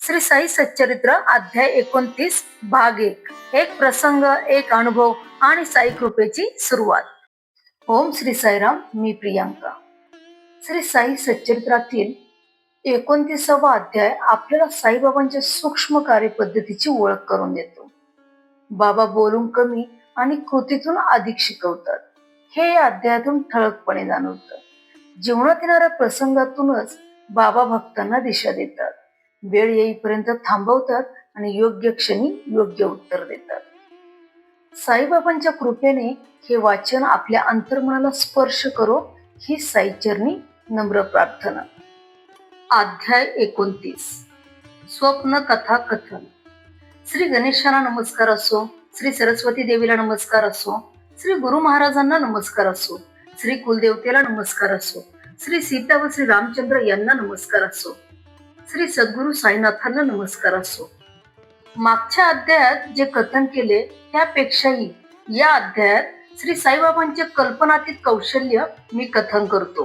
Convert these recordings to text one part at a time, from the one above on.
श्री साई सच्चरित्र अध्याय 29 भाग 1 एक प्रसंग, एक अनुभव आणि साई कृपेची सुरुवात. ओम श्री साईराम. मी प्रियांका. श्री साई सच्चरित्रातील 29वा अध्याय आपल्याला साईबाबांच्या सूक्ष्म कार्यपद्धतीची ओळख करून देतो. बाबा बोलून कमी आणि कृतीतून अधिक शिकवतात हे या अध्यायातून ठळकपणे जाणवतं. जीवनात येणाऱ्या प्रसंगातूनच बाबा भक्तांना दिशा देतात, वेळ येईपर्यंत थांबवतात आणि योग्य क्षणी योग्य उत्तर देतात. साईबाबांच्या कृपेने हे वाचन आपल्या अंतर्मनाला स्पर्श करो ही साईचरणी नम्र प्रार्थना. अध्याय 29 स्वप्न कथा कथन. श्री गणेशाला नमस्कार असो, श्री सरस्वती देवीला नमस्कार असो, श्री गुरु महाराजांना नमस्कार असो, श्री कुलदेवतेला नमस्कार असो, श्री सीता व श्री रामचंद्र यांना नमस्कार असो, श्री सद्गुरु साईनाथांना नमस्कार असो. मागच्या अध्यायात जे कथन केले त्यापेक्षाही या अध्यायात श्री साईबाबांचे कल्पनातीत कौशल्य मी कथन करतो.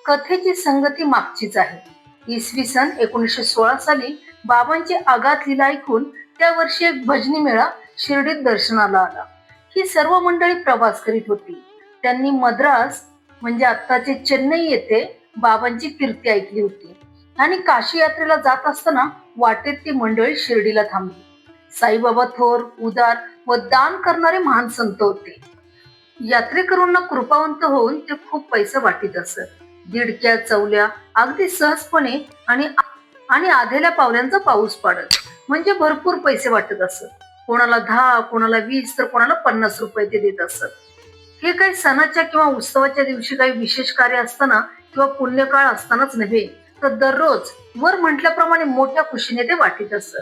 कथेची संगती मागचीच आहे. इसवी सन 1916 साली बाबांची आगात लीला ऐकून त्या वर्षी एक भजनी मेळा शिर्डीत दर्शनाला आला. ही सर्व मंडळी प्रवास करीत होती. त्यांनी मद्रास म्हणजे आत्ताचे चेन्नई येथे बाबांची कीर्ती ऐकली होती आणि काशी यात्रेला जात असताना वाटेत ती मंडळी शिर्डीला थांबली. साईबाबा थोर, उदार व दान करणारे महान संत होते. यात्रेकरूंना कृपावंत होऊन ते खूप पैसे वाटीत असत. दिडक्या चवल्या अगदी सहजपणे आणि आधेल्या पावल्यांचा पाऊस पाडत, म्हणजे भरपूर पैसे वाटत असत. कोणाला 10, कोणाला 20 तर कोणाला 50 रुपये ते देत असत. हे काही सणाच्या किंवा उत्सवाच्या दिवशी काही विशेष कार्य असताना किंवा पुण्यकाळ असतानाच नव्हे, तर दररोज वर म्हटल्याप्रमाणे मोठ्या खुशीने ते वाटीत असत.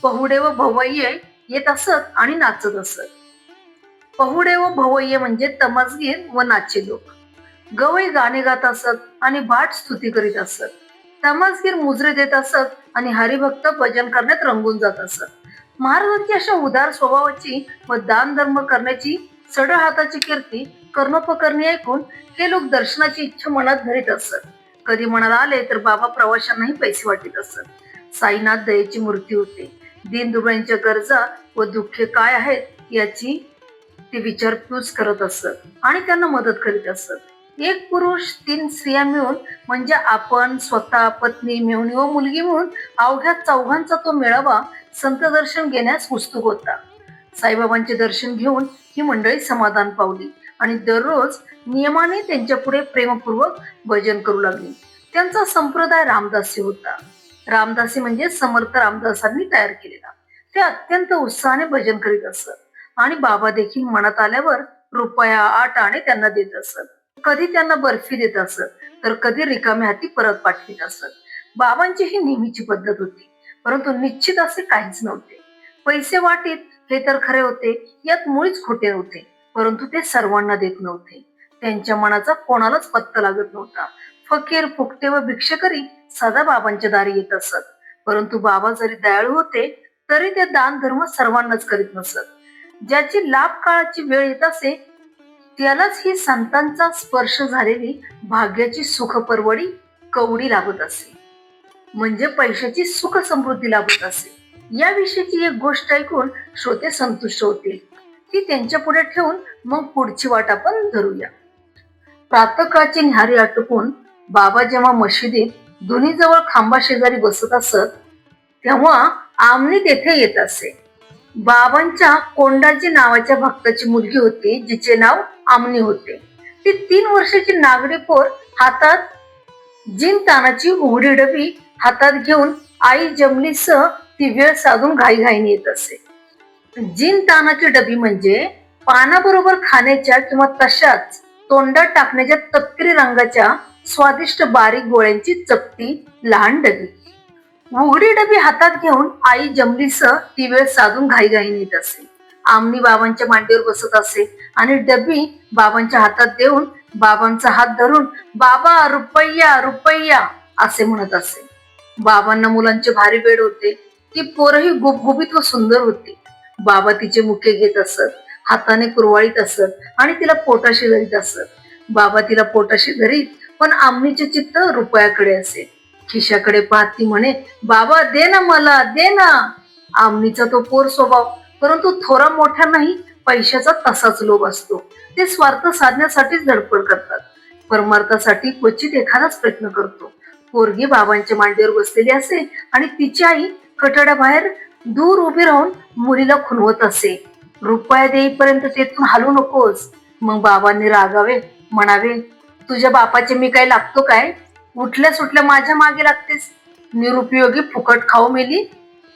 पहुडे व भवय्ये येत असत आणि नाचत असत. पहुडे व भवय्ये म्हणजे तमासगीर व नाचे लोक. गवई गाणे गात असत आणि भाट स्तुती करीत असत. तमासगीर मुजरे देत असत आणि हरिभक्त भजन करण्यात रंगून जात असत. महाराजांची अशा उदार स्वभावाची व दान धर्म करण्याची सडळ हाताची कीर्ती कर्णोपकरणी ऐकून हे लोक दर्शनाची इच्छा मनात धरीत असत. कधी मनाला आले तर बाबा प्रवाशांनाही पैसे वाटीत असत. साईनाथ दयेची मूर्ती होते. दीनदुबळ्यांच्या गरजा व दुःखे काय आहेत याची ते विचारपूस करत असत आणि त्यांना मदत करीत असत. एक पुरुष 3 स्त्रिया मिळून म्हणजे आपण स्वतः, पत्नी, मेहुणी व मुलगी मिळून अवघ्या 4घांचा तो मेळावा संत दर्शन घेण्यास उत्सुक होता. साईबाबांचे दर्शन घेऊन ही मंडळी समाधान पावली आणि दररोज नियमाने त्यांच्या पुढे प्रेमपूर्वक भजन करू लागली. त्यांचा संप्रदाय रामदासी होता. रामदासी म्हणजे समर्थ रामदासांनी तयार केलेला. ते अत्यंत उत्साहाने भजन करीत असत आणि बाबा देखील मनात आल्यावर रुपया 8 आणे त्यांना देत असत. कधी त्यांना बर्फी देत असत तर कधी रिकाम्या हाती परत पाठवित असत. बाबांची ही नेहमीची पद्धत होती, परंतु निश्चित असे काहीच नव्हते. पैसे वाटीत हे तर खरे होते, यात मुळीच खोटे नव्हते, परंतु ते सर्वांना देत नव्हते. त्यांच्या मनाचा कोणालाच पत्ता लागत नव्हता. फकीर, फुकटे व भिक्षकरी सदा बाबांच्या दारी येत असत, परंतु बाबा जरी दयाळू होते तरी ते दान धर्म सर्वांनाच करीत नसत. ज्याची लाभ काळाची वेळ येत असे त्यालाच ही संतांचा स्पर्श झालेली भाग्याची सुख परवडी कवडी लाभत असे, म्हणजे पैशाची सुख समृद्धी लाभत असे. याविषयीची एक गोष्ट ऐकून श्रोते संतुष्ट होतील. ती त्यांच्या पुढे ठेवून मग पुढची वाट आपण धरूया. प्रातःकाळची न्याहारी आटोपून बाबा जेव्हा मशिदीत धुनीजवळ खांबा शेजारी बसत असत तेव्हा आमनी तेथे येत असे. बाबांच्या कोंडाजी नावाच्या भक्ताची मुलगी होती, जिचे नाव आमनी होते. ती 3 वर्षाची नागडी पोर हातात जिन तानाची उघडी डबी हातात घेऊन आई जमलीसह ती वेळ साधून घाईघाईने येत असे. जिन तानाची डबी म्हणजे पानाबरोबर खाण्याच्या किंवा तशाच तोंडात टाकण्याच्या तपकिरी रंगाच्या स्वादिष्ट बारीक गोळ्यांची चपटी लहान डबी. उघडी डबी हातात घेऊन आई जमलीसह ती वेळ साधून घाईघाईने येत असे. आमनी बाबांच्या मांडीवर बसत असे आणि डबी बाबांच्या हातात देऊन बाबांचा हात धरून बाबा रुपय्या रुपय्या असे म्हणत असे. बाबांना मुलांचे भारी वेड होते. ती पोरही गुबगुबीत व सुंदर होती. बाबा तिचे मुके घेत असत, हाताने कुरवाळीत असत आणि तिला पोटाशी धरीत असत. बाबा तिला पोटाशी धरीत, पण आमनीचे चित्त रुपयाकडे असे. खिशाकडे पाहत ती म्हणे, बाबा दे ना मला, दे ना. आमनीचा तो पोर स्वभाव, परंतु थोरा मोठ्या नाही पैशाचा तसाच लोभ असतो. ते स्वार्थ साधण्यासाठीच धडपड करतात. परमार्थासाठी क्वचित एखादाच प्रयत्न करतो. पोरगी बाबांच्या मांडीवर बसलेली असे आणि तिची आई कठड्याबाहेर दूर उभी राहून मुलीला खुनवत असे. रुपया देईपर्यंत तेथून हलू नकोस. मग बाबांनी रागावे, म्हणावे, तुझ्या बापाचे मी काय लागतो काय? उठल्या सुटल्या माझ्या मागे लागतेस. निरुपयोगी फुकट खाऊ मेली.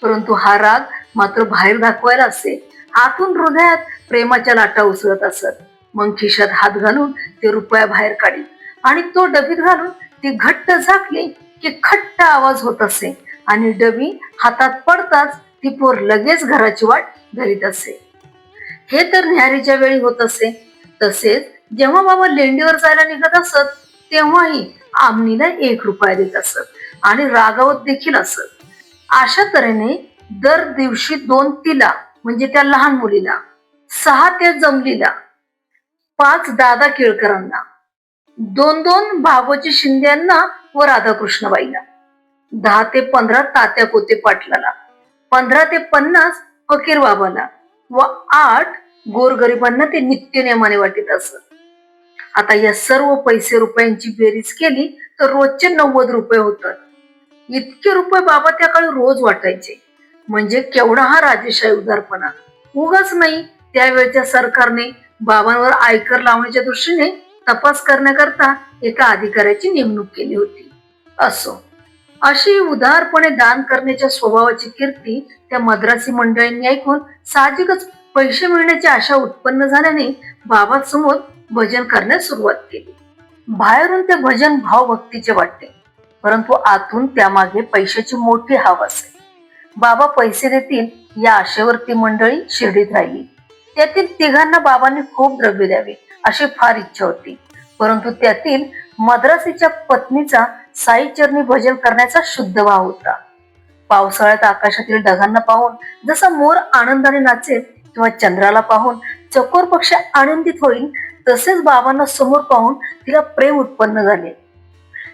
परंतु हा राग मात्र बाहेर दाखवायला असे. आतून हृदयात प्रेमाच्या लाटा उसळत असत. मग खिशात हात घालून ते रुपया बाहेर काढी आणि तो डबीत घालून ती घट्ट झाकली की खट्ट आवाज होत असे आणि डबी हातात पडताच ती पोर लगेच घराची वाट धरीत असे. हे तर न्याहारीच्या वेळी होत असे. तसेच जेव्हा बाबा लेंडीवर जायला निघत असत तेव्हाही आमनीला 1 रुपया देत असत आणि रागावत देखील असत. अशा तऱ्हेने दर दिवशी 2 तिला म्हणजे त्या लहान मुलीला, 6 त्या जमलीला, 5 दादा केळकरांना, 2 भागोजी शिंद्यांना व राधाकृष्णबाईला, 10 ते 15 तात्या कोते पाटलाला, 15 ते 50 फकीर बाबाला व 8 गोरगरिबांना ते नित्य नेमाने वाटीत असत. आता या सर्व पैसे रुपयांची बेरीज केली तर रोजचे 90 रुपये होतात. इतके रुपये बाबा त्या काळी रोज वाटायचे. म्हणजे केवढा हा राजेशाही उदारपणा. उगाच नाही त्यावेळच्या सरकारने बाबांवर आयकर लावण्याच्या दृष्टीने तपास करण्याकरता एका अधिकाऱ्याची नेमणूक केली होती. असो, अशी उदारपणे दान करण्याच्या स्वभावाची कीर्ती त्या मद्रासी मंडळींनी ऐकून साहजिकच पैसे मिळण्याची आशा उत्पन्न झाल्याने बाबांसमोर भजन करण्यास सुरुवात केली. बाहेरून ते भजन भावभक्तीचे वाटते, परंतु आतून त्यामागे पैशाची मोठी हाव असे. बाबा पैसे देतील या आशेवर ती मंडळी शिर्डीत राहिली. त्यातील 3घांना बाबांनी खूप द्रव्य द्यावे अशी फार इच्छा होती. परंतु त्यातील मद्रासीच्या पत्नीचा साईचरणी भजन करण्याचा शुद्ध भाव होता. पावसाळ्यात आकाशातील ढगांना पाहून जसा मोर आनंदाने नाचेल किंवा चंद्राला पाहून चकोर पक्षी आनंदित होईल, तसेच बाबांना समोर पाहून तिला प्रेम उत्पन्न झाले.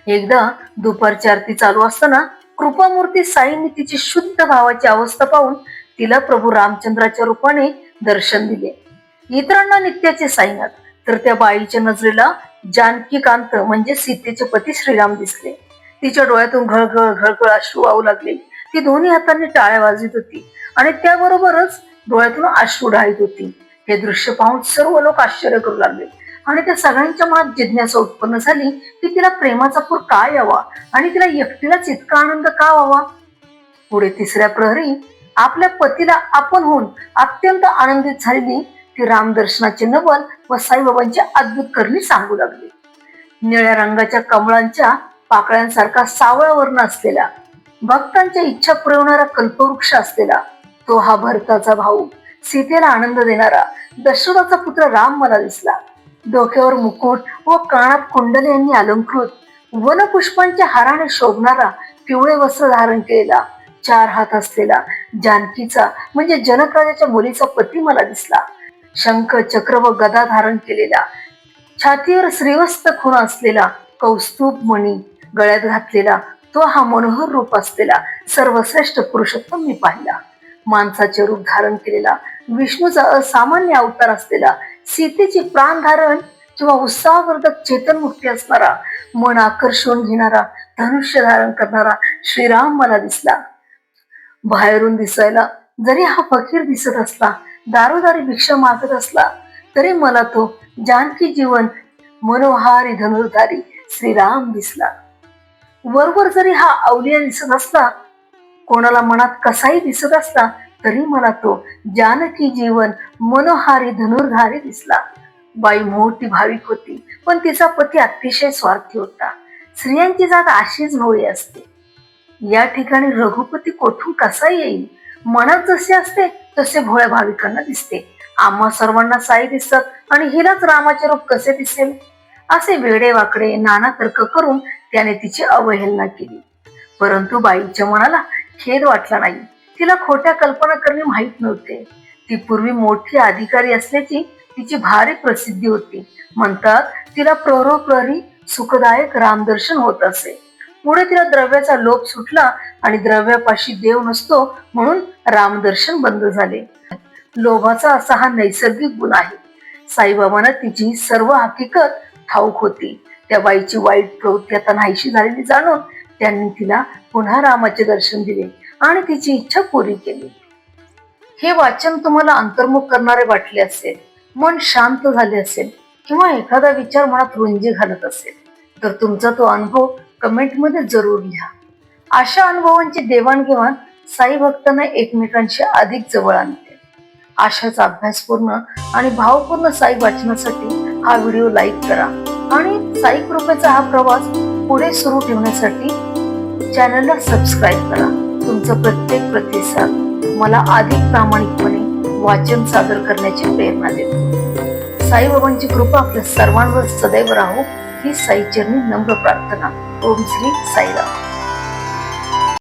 एकदा दुपारची आरती चालू असताना कृपामूर्ती साईंनी तिची शुद्ध भावाची अवस्था पाहून तिला प्रभू रामचंद्राच्या रूपाने दर्शन दिले. इतरांना नित्याचे साईनाथ, तर त्या बाईच्या नजरेला जानकीकांत म्हणजे सीतेचे पती श्रीराम दिसले. तिच्या डोळ्यातून घळघळ घळघळ अश्रू वाहू लागले. ती दोन्ही हातांनी टाळ्या वाजवित होती आणि त्याबरोबरच डोळ्यातून अश्रू ढाळीत होती. हे दृश्य पाहून सर्व लोक आश्चर्य करू लागले आणि त्या सगळ्यांच्या मनात जिज्ञासा उत्पन्न झाली की तिला प्रेमाचा पूर का यावा आणि तिला एकटीलाच इतका आनंद का व्हावा. पुढे 3ऱ्या प्रहरी आपल्या पतीला आपण होऊन अत्यंत आनंदित झालेली ती रामदर्शनाचे नवल व साईबाबांची अद्भुत करणी सांगू लागली. निळ्या रंगाच्या कमळांच्या पाकळ्यांसारखा सावळा वर्ण असलेला, भक्तांच्या इच्छा पुरवणारा कल्पवृक्ष असलेला तो हा भरताचा भाऊ, सीतेला आनंद देणारा दशरथाचा पुत्र राम मला दिसला. डोक्यावर मुकुट व कानात कुंडले यांनी अलंकृत, वनपुष्पांच्या हाराने शोभणारा पिवळे वस्त्र धारण केलेला, 4 हात असलेला जानकीचा म्हणजे जनक राजाच्या मुलीचा पती मला दिसला. शंख चक्र व गदा धारण केलेला, छातीवर श्रीवस्त खूण असलेला, कौस्तुभ मणी गळ्यात घातलेला तो हा मनोहर रूप असलेला सर्वश्रेष्ठ पुरुषोत्तम मी पाहिला. माणसाचे रूप धारण केलेला, विष्णूचा असामान्य अवतार असलेला, सीतेची प्राण धारण किंवा उत्साहवर्धक चेतनमुक्ती असणारा, मन आकर्षून घेणारा, धनुष्य धारण करणारा श्रीराम मला दिसला. बाहेरून दिसायला जरी हा फकीर दिसत असला, दारोदारी भिक्षा मागत असला, तरी मला तो जानकी जीवन मनोहारी धनुर्धारी श्रीराम दिसला. वरवर जरी हा अवलिया दिसत असला, कोणाला मनात कसाही दिसत असला, तरी मला तो जानकी जीवन मनोहारी धनुर्धारी दिसला. बाई मोठी भाविक होती, पण तिचा पती अतिशय स्वार्थी होता. स्त्रियांची जात अशीच भोळी असते. या ठिकाणी रघुपती कोठून कसा येईल? मनात जसे असते तसे भोळ्या भाविकांना दिसते. आम्हा सर्वांना साई दिसतात आणि हिलाच रामाचे रूप कसे दिसेल? असे वेडे वाकडे नाना तर्क करून त्याने तिची अवहेलना केली. परंतु बाईच्या मनाला खेद वाटला नाही. तिला खोट्या कल्पना करणे माहीत नव्हते. ती पूर्वी मोठी अधिकारी असल्याची तिची भारी प्रसिद्धी होती. म्हणतात तिला प्रहरी सुखदायक रामदर्शन होत असे. पुढे तिला द्रव्याचा लोभ सुटला आणि द्रव्यापाशी देव नसतो म्हणून रामदर्शन बंद झाले. लोभाचा असा हा नैसर्गिक गुण आहे. साईबाबांना तिची सर्व हकीकत ठाऊक होती. त्या बाईची वाईट प्रवृत्ती आता नाहीशी झालेली जाणून त्यांनी तिला पुन्हा रामाचे दर्शन दिले आणि तिची इच्छा पुरी केली. हे वाचन तुम्हाला अंतर्मुख करणारे वाटले असेल, मन शांत झाले असेल किंवा एखादा विचार मनात रुंजी घालत असेल तर तुमचा तो अनुभव कमेंटमध्ये जरूर लिहा. अशा अनुभवांची देवाणघेवाण साई भक्तांना एकमेकांशी अधिक जवळ आणते. अशाच अभ्यासपूर्ण आणि भावपूर्ण साई वाचनासाठी हा व्हिडिओ लाईक करा आणि साई कृपेचा हा प्रवास पुढे सुरू ठेवण्यासाठी चॅनलला सबस्क्राईब करा. तुमचा प्रत्येक प्रतिसाद मला अधिक प्रामाणिकपणे वाचन सादर करण्याची प्रेरणा देतो. साईबाबांची कृपा आपल्या सर्वांवर सदैव राहो ही साईचरणी नम्र प्रार्थना. ओम श्री साईराम.